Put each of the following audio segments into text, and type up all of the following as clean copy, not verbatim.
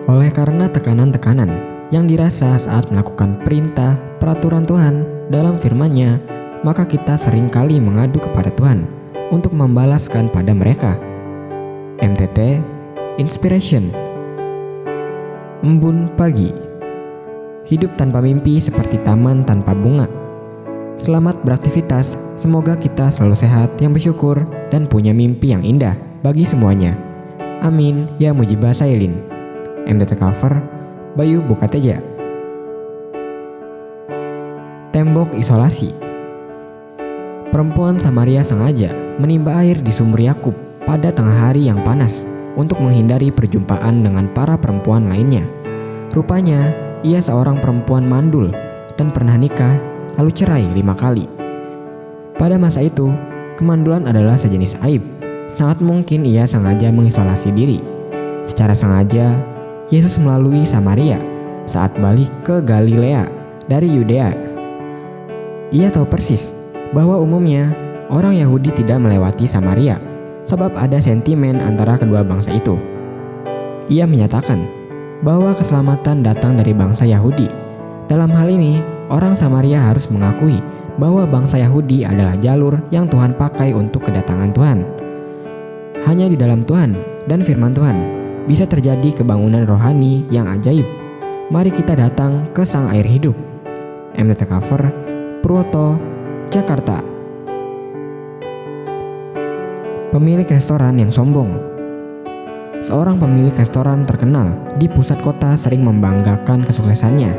Oleh karena tekanan-tekanan yang dirasa saat melakukan perintah peraturan Tuhan dalam firman-Nya, maka kita seringkali mengadu kepada Tuhan untuk membalaskan pada mereka. MTT Inspiration. Embun pagi. Hidup tanpa mimpi seperti taman tanpa bunga. Selamat beraktivitas, semoga kita selalu sehat, yang bersyukur, dan punya mimpi yang indah bagi semuanya. Amin, ya mujibah sailin. MTT cover, Bayu Bukateja. Tembok isolasi. Perempuan Samaria sengaja menimba air di sumur Yakub pada tengah hari yang panas untuk menghindari perjumpaan dengan para perempuan lainnya. Rupanya, ia seorang perempuan mandul dan pernah nikah lalu cerai 5 kali. Pada masa itu, kemandulan adalah sejenis aib. Sangat mungkin ia sengaja mengisolasi diri. Secara sengaja, Yesus melalui Samaria saat balik ke Galilea dari Yudea. Ia tahu persis bahwa umumnya orang Yahudi tidak melewati Samaria sebab ada sentimen antara kedua bangsa itu. Ia menyatakan bahwa keselamatan datang dari bangsa Yahudi. Dalam hal ini, orang Samaria harus mengakui bahwa bangsa Yahudi adalah jalur yang Tuhan pakai untuk kedatangan Tuhan. Hanya di dalam Tuhan dan firman Tuhan bisa terjadi kebangunan rohani yang ajaib. Mari kita datang ke Sang Air Hidup. MTT cover, Purwoto, Jakarta. Pemilik restoran yang sombong. Seorang pemilik restoran terkenal di pusat kota sering membanggakan kesuksesannya.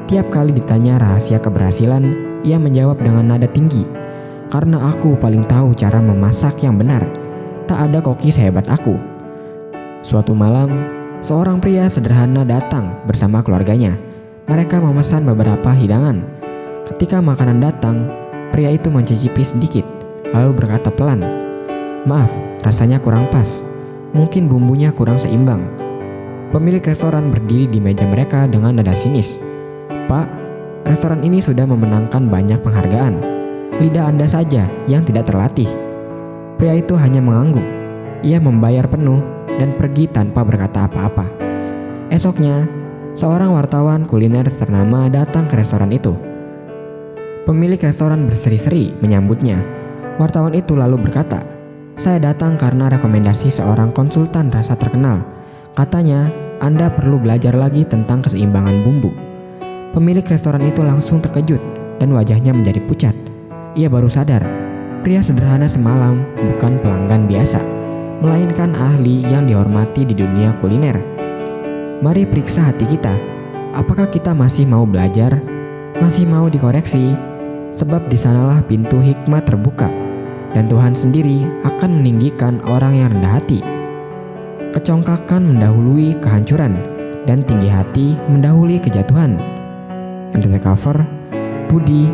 Tiap kali ditanya rahasia keberhasilan, ia menjawab dengan nada tinggi, "Karena aku paling tahu cara memasak yang benar. Tak ada koki sehebat aku." Suatu malam, seorang pria sederhana datang bersama keluarganya. Mereka memesan beberapa hidangan. Ketika makanan datang, pria itu mencicipi sedikit, lalu berkata pelan, "Maaf, rasanya kurang pas. Mungkin bumbunya kurang seimbang." Pemilik restoran berdiri di meja mereka dengan nada sinis. "Pak, restoran ini sudah memenangkan banyak penghargaan. Lidah Anda saja yang tidak terlatih." Pria itu hanya mengangguk. Ia membayar penuh dan pergi tanpa berkata apa-apa. Esoknya, seorang wartawan kuliner ternama datang ke restoran itu. Pemilik restoran berseri-seri menyambutnya. Wartawan itu lalu berkata, "Saya datang karena rekomendasi seorang konsultan rasa terkenal. Katanya, Anda perlu belajar lagi tentang keseimbangan bumbu." Pemilik restoran itu langsung terkejut dan wajahnya menjadi pucat. Ia baru sadar, pria sederhana semalam bukan pelanggan biasa, melainkan ahli yang dihormati di dunia kuliner. Mari periksa hati kita. Apakah kita masih mau belajar? Masih mau dikoreksi? Sebab di sanalah pintu hikmat terbuka, dan Tuhan sendiri akan meninggikan orang yang rendah hati. Kecongkakan mendahului kehancuran, dan tinggi hati mendahului kejatuhan. MTT cover, Budi,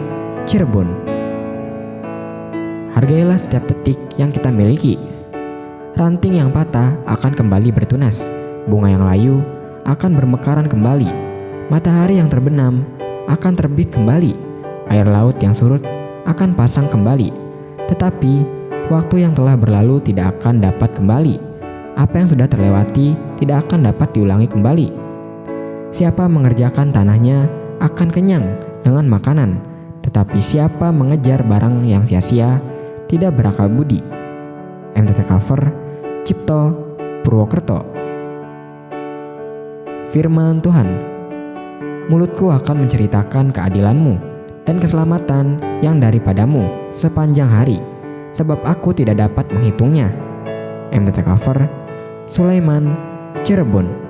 Cirebon. Hargailah setiap detik yang kita miliki. Ranting yang patah akan kembali bertunas. Bunga yang layu akan bermekaran kembali. Matahari yang terbenam akan terbit kembali. Air laut yang surut akan pasang kembali. Tetapi waktu yang telah berlalu tidak akan dapat kembali. Apa yang sudah terlewati tidak akan dapat diulangi kembali. Siapa mengerjakan tanahnya akan kenyang dengan makanan, tetapi siapa mengejar barang yang sia-sia tidak berakal budi. MTT cover, Cipto, Purwokerto. Firman Tuhan. Mulutku akan menceritakan keadilan-Mu dan keselamatan yang daripadamu sepanjang hari, sebab aku tidak dapat menghitungnya. MTT cover, Sulaiman, Cirebon.